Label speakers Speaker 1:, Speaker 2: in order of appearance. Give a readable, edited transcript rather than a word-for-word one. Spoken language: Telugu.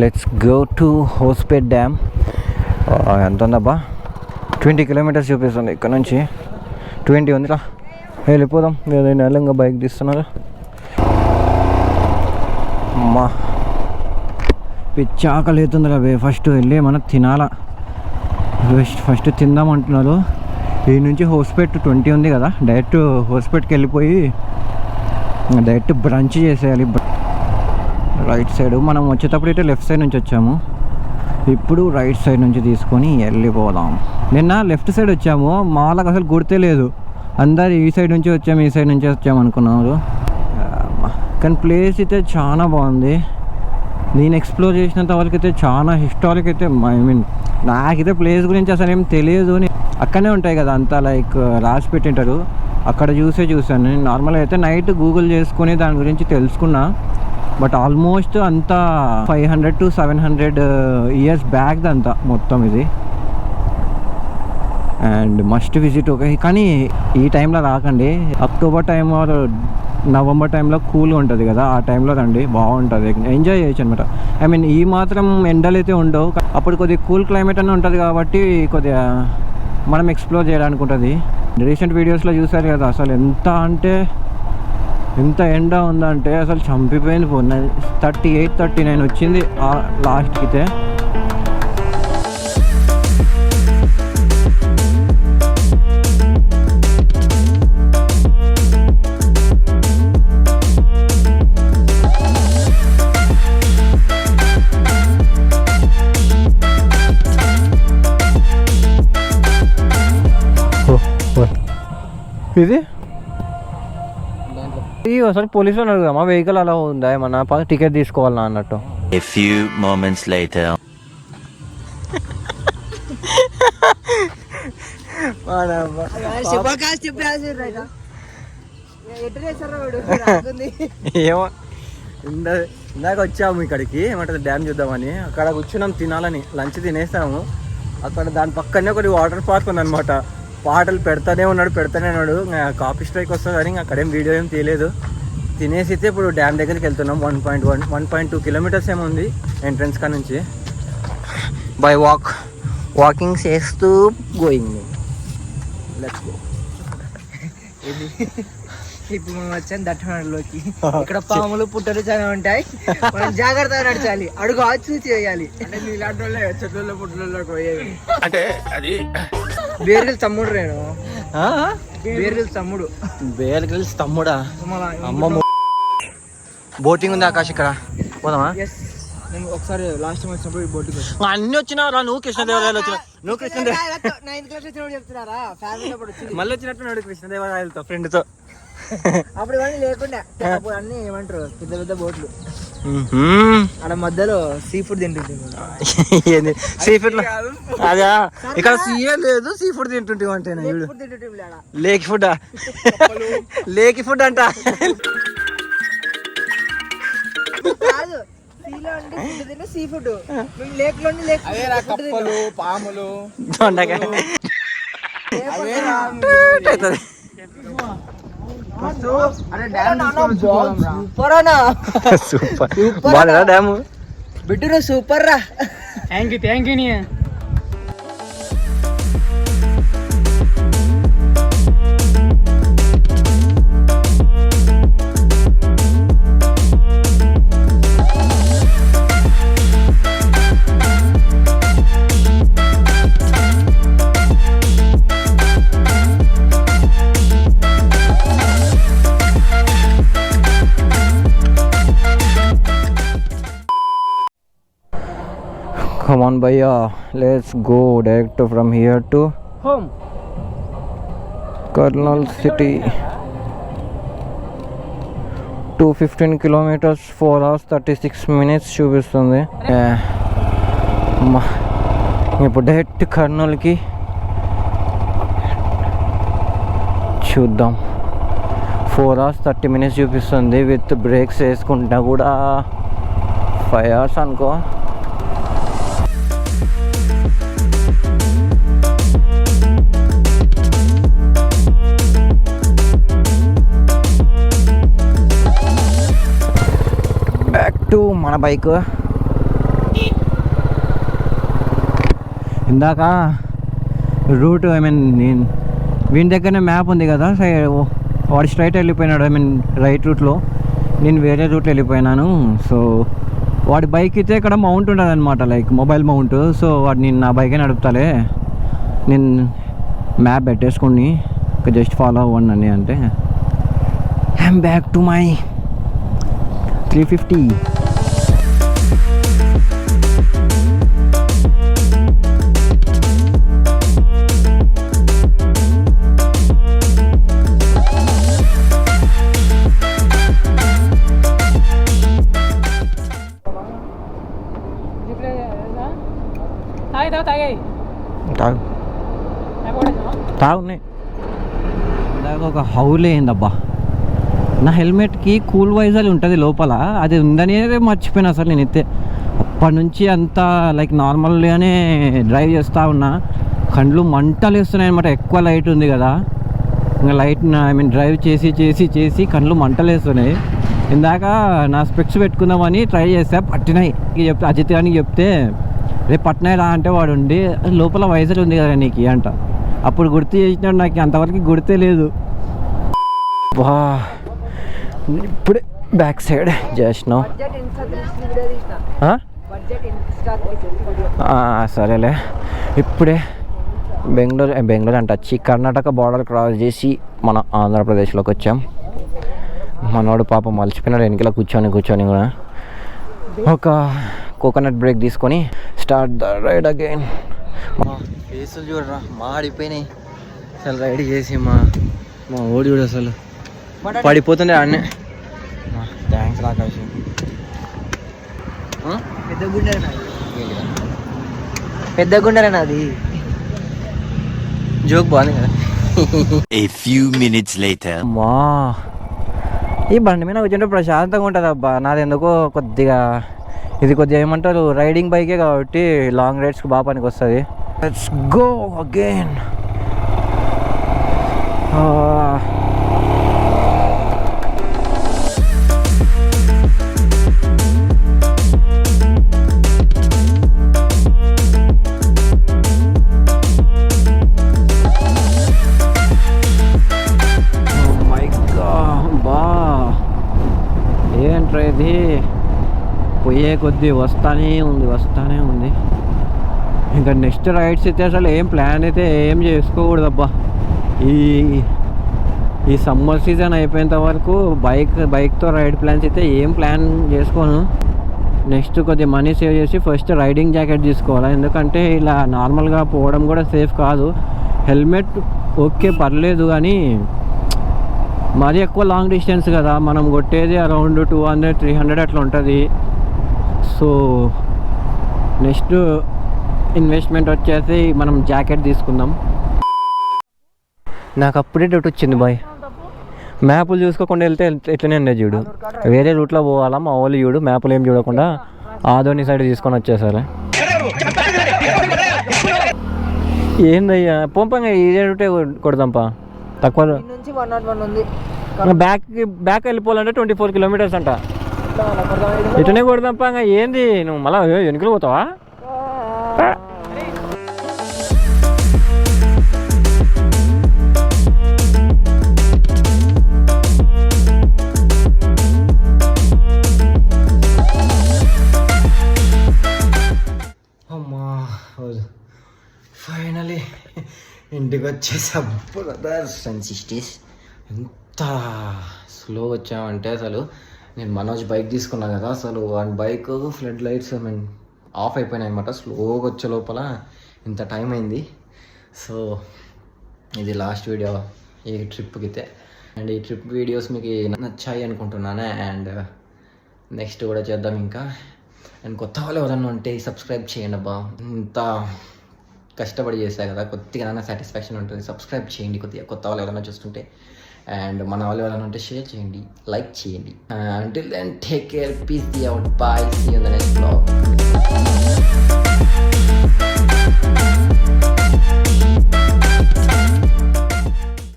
Speaker 1: Let's go to Hospet dam. ఎంత ఉందబ్బా, 20 కిలోమీటర్స్ చూపిస్తుంది ఇక్కడ నుంచి. 20 ఉందిరా, వెళ్ళిపోదాం. నేను ఇంకా బైక్ తీస్తున్నారు. అమ్మా పిచ్చి ఆకలి అవుతుంది రా. ఫస్ట్ వెళ్ళి మనం తినాలా, ఫస్ట్ తిందామంటున్నారు. ఈ నుంచి హోస్పేట్ 20 ఉంది కదా, డైరెక్ట్ హోస్పేట్కి వెళ్ళిపోయి డైరెక్ట్ బ్రంచ్ చేసేయాలి. రైట్ సైడ్ మనం వచ్చేటప్పుడు అయితే లెఫ్ట్ సైడ్ నుంచి వచ్చాము, ఇప్పుడు రైట్ సైడ్ నుంచి తీసుకొని వెళ్ళిపోదాం. నిన్న లెఫ్ట్ సైడ్ వచ్చాము, మా వాళ్ళకి అసలు గుర్తే లేదు. అందరు ఈ సైడ్ నుంచి వచ్చాము, ఈ సైడ్ నుంచి వచ్చాము అనుకున్నారు. కానీ ప్లేస్ అయితే చాలా బాగుంది. నేను ఎక్స్ప్లోర్ చేసినంత వరకు అయితే చాలా హిస్టారిక్ అయితే, ఐ మీన్ నాకైతే ప్లేస్ గురించి అసలు ఏం తెలియదు. అక్కడనే ఉంటాయి కదా అంతా, లైక్ రాసి పెట్టింటారు, అక్కడ చూసాను. నేను నార్మల్గా అయితే నైట్ గూగుల్ చేసుకుని దాని గురించి తెలుసుకున్నా. బట్ ఆల్మోస్ట్ అంతా 500 to 700 ఇయర్స్ బ్యాక్ అంతా మొత్తం ఇది. And must visit. ఓకే, కానీ ఈ టైంలో రాకండి. అక్టోబర్ టైం ఆర్ నవంబర్ టైంలో కూల్గా ఉంటుంది కదా, ఆ టైంలో రండి, బాగుంటుంది, ఎంజాయ్ చేయొచ్చు అనమాట. ఐ మీన్ ఈ మాత్రం ఎండలు అయితే ఉండవు, అప్పుడు కొద్దిగా కూల్ క్లైమేట్ అని ఉంటుంది కాబట్టి కొద్దిగా మనం ఎక్స్ప్లోర్ చేయడానికి ఉంటుంది. రీసెంట్ వీడియోస్లో చూసారు కదా, అసలు ఎంత ఎండ ఉందంటే అసలు చంపిపోయింది. 38, 39 వచ్చింది లాస్ట్కి అయితే. ఇది ఒకసారి పోలీసులు అన్నారు, మా వెహికల్ అలా ఉందా ఏమన్నా, టికెట్ తీసుకోవాలన్నా అన్నట్టు.
Speaker 2: A few moments later.
Speaker 1: ఏమో ఇందాక వచ్చాము ఇక్కడికి, ఏమంటారు డ్యామ్ చూద్దామని. అక్కడ కూర్చున్నాం తినాలని, లంచ్ తినేస్తాము. అక్కడ దాని పక్కనే ఒకటి వాటర్ పార్క్ ఉందన్నమాట. పాటలు పెడతానే ఉన్నాడు. కాపీ స్ట్రైక్ వస్తుంది అని అక్కడేం వీడియో ఏం తీయలేదు. తినేసి అయితే ఇప్పుడు డ్యామ్ దగ్గరికి వెళ్తున్నాం. 1.2 కిలోమీటర్స్ ఏమో ఉంది ఎంట్రన్స్ కా నుంచి. బై వాకింగ్ చేస్తూ గోయింగ్. Let's go.
Speaker 3: ఇప్పుడు మనం వచ్చాం దట్టలోకి. ఇక్కడ పాములు పుట్టలు చాలా ఉంటాయి, మనం జాగ్రత్తగా నడచాలి, అడుగు ఆచి చేయాలి. అంటే ఇలాంటి వాళ్ళే చెట్లలో పుట్టలలోకి పోయేది.
Speaker 1: అంటే అది
Speaker 3: బేర్గిల్స్ తమ్ముడు రేను. బేర్గిల్స్ తమ్ముడు.
Speaker 1: బేర్గిల్స్ తమ్ముడా? అమ్మ బోటింగ్ ఉంది ఆకాశ్, ఇక్కడ పోదామా?
Speaker 3: ఒకసారి లాస్ట్ టైం వచ్చినప్పుడు బోటింగ్
Speaker 1: అన్ని వచ్చినారా? నువ్వు కృష్ణదేవరాయలు వచ్చినా, నువ్వు
Speaker 3: చెప్తున్నారా?
Speaker 1: మళ్ళీ వచ్చినట్టు కృష్ణదేవరాయలతో ఫ్రెండ్తో.
Speaker 3: అప్పుడు ఇవన్నీ లేకుండా అప్పుడు అన్ని ఏమంటారు పెద్ద పెద్ద బోట్లు. అక్కడ మధ్యలో సీ ఫుడ్ తింటుంటే.
Speaker 1: సీ ఫుడ్ అదా? ఇక్కడ సీఏ లేదు, సీ ఫుడ్ తింటుంటే అంటే లేక్ ఫుడ్. లేక్ ఫుడ్ అంట.
Speaker 3: సీ ఫుడ్ లేక్ లోని కప్పలు, పాములు,
Speaker 1: సూపర్ డ్యామ్
Speaker 3: బిడ్డు, సూపర్ రా.
Speaker 4: Thank you.
Speaker 1: Come on bhaiya, let's go direct from here to
Speaker 3: home,
Speaker 1: Karnal city. 215 kilometers, 4 hours 36 minutes చూపిస్తుంది. ఇప్పుడు డైరెక్ట్ కర్నూలుకి చూద్దాం. 4 hours 30 minutes చూపిస్తుంది. విత్ బ్రేక్స్ వేసుకుంటా కూడా 5 hours అనుకో. బ్యాక్ టు మన బైక్. ఇందాక రూట్ నేను వీని దగ్గరనే మ్యాప్ ఉంది కదా, వాడు స్ట్రైట్ వెళ్ళిపోయినాడు, రైట్ రూట్లో, నేను వేరే రూట్లో వెళ్ళిపోయినాను. సో వాడి బైక్ అయితే ఇక్కడ మౌంట్ ఉంటుంది అనమాట, లైక్ మొబైల్ మౌంట్. సో వాడు నేను నా బైకే నడుపుతాలే, నేను మ్యాప్ పెట్టేసుకుని జస్ట్ ఫాలో అవ్వండి అని అంటే ఐఎమ్ బ్యాక్ టు మై 350.
Speaker 4: తాగాయి
Speaker 1: తాగు తాగున్నాయి. ఇందాక ఒక హౌలే అయిందబ్బా, నా హెల్మెట్కి కూల్ వైజర్ ఉంటుంది లోపల, అది ఉందని మర్చిపోయినా అసలు. నేను అయితే అప్పటి నుంచి అంతా లైక్ నార్మల్గానే డ్రైవ్ చేస్తూ ఉన్నా, కండ్లు మంటలు వేస్తున్నాయి అనమాట, ఎక్కువ లైట్ ఉంది కదా, ఇంకా లైట్ డ్రైవ్ చేసి చేసి చేసి కండ్లు మంటలు వేస్తున్నాయి. ఇందాక నా స్పెక్స్ పెట్టుకుందామని ట్రై చేస్తే పట్టినాయి. అజిత్ గారికి చెప్తే రేపు పట్టినాయి రా అంటే వాడు ఉండి లోపల వైజర్ ఉంది కదా నీకు అంట. అప్పుడు గుర్తు చేసినాడు, నాకు అంతవరకు గుర్తే లేదు. వా ఇప్పుడే బ్యాక్ సైడ్ చేసినావు. సరేలే, ఇప్పుడే బెంగళూరు అంటే వచ్చి కర్ణాటక బార్డర్ క్రాస్ చేసి మన ఆంధ్రప్రదేశ్లోకి వచ్చాం. మనోడు పాపం మలిచిపోయినాడు వెనకలా కూర్చొని కూడా. ఒక కోకోనట్ బ్రేక్ తీసుకొని స్టార్ట్ ద రైడ్ అగైన్. మా ఫేసులు చూడరా మాడిపోయినాయి అసలు, రైడ్ చేసి మా ఓడి చూడు అసలు పడిపోతుండే ఆడనే. థ్యాంక్స్ రాకాశ్.
Speaker 3: పెద్ద గుండె నాది.
Speaker 1: జోక్ బాగుంది కదా.
Speaker 2: A few minutes later.
Speaker 1: మా ఈ బండి మీద కూర్చుంటే ప్రశాంతంగా ఉంటుంది అబ్బా. నాది ఎందుకో ఇది కొద్దిగా ఏమంటారు రైడింగ్ బైకే కాబట్టి లాంగ్ రైడ్స్కి బాగా పనికి వస్తుంది. Let's go again. ఏంట్రా ఇది, పోయే కొద్దీ వస్తానే ఉంది. ఇంకా నెక్స్ట్ రైడ్స్ అయితే అసలు ఏం ప్లాన్ అయితే ఏం చేసుకోకూడదబ్బా. ఈ సమ్మర్ సీజన్ అయిపోయేంత వరకు బైక్తో రైడ్ ప్లాన్స్ అయితే ఏం ప్లాన్ చేసుకోను. నెక్స్ట్ కొద్దిగా మనీ సేవ్ చేసి ఫస్ట్ రైడింగ్ జాకెట్ తీసుకోవాలి, ఎందుకంటే ఇలా నార్మల్గా పోవడం కూడా సేఫ్ కాదు. హెల్మెట్ ఓకే పర్లేదు, కానీ మరీ ఎక్కువ లాంగ్ డిస్టెన్స్ కదా, మనం కొట్టేది అరౌండ్ 200-300 అట్లా ఉంటుంది. సో నెక్స్ట్ ఇన్వెస్ట్మెంట్ వచ్చేసి మనం జాకెట్ తీసుకుందాం. నాకు అప్పుడే డౌట్ వచ్చింది బాయ్, మ్యాప్లు చూసుకోకుండా వెళ్తే ఎట్లనే ఉండేది చూడు. వేరే రూట్లో పోవాలా మా వాళ్ళు చూడు, మ్యాప్లు ఏం చూడకుండా ఆదోని సైడ్ తీసుకొని వచ్చేసారు. ఏందయ్యా పంపంగా ఇదే రూటే కొడదాంపా, తక్కువ
Speaker 3: నుంచి 101 ఉంది.
Speaker 1: బ్యాక్ వెళ్ళిపోవాలంటే 24 కిలోమీటర్స్ అంట. ఇటనే కొడదాంపా, ఏంది నువ్వు మళ్ళీ వెనుకలు పోతావా? అమ్మా ఫైనలీ ఇంటికి వచ్చేసా. సిస్టీస్ ఎంత స్లో వచ్చామంటే అసలు నేను మనోజ్ బైక్ తీసుకున్నాను కదా, అసలు one bike flood lights off అయిపోయినాయి అనమాట. స్లోగా వచ్చే లోపల ఇంత టైం అయింది. సో ఇది లాస్ట్ వీడియో ఈ ట్రిప్కి అయితే. అండ్ ఈ ట్రిప్ వీడియోస్ మీకు నచ్చాయి అనుకుంటున్నాను. అండ్ నెక్స్ట్ కూడా చేద్దాం ఇంకా. అండ్ కొత్త వాళ్ళు ఎవరన్నా ఉంటే సబ్స్క్రైబ్ చేయండి అబ్బా, ఇంత కష్టపడి చేశా కదా, కొద్దిగా సాటిస్ఫాక్షన్ ఉంటుంది. సబ్స్క్రైబ్ చేయండి కొద్దిగా కొత్త వాళ్ళు ఎవరైనా చూస్తుంటే. అండ్ మన వాళ్ళు ఎవరైనా ఉంటే షేర్ చేయండి, లైక్ చేయండి. Until then take care, peace out, bye, see you in the next vlog.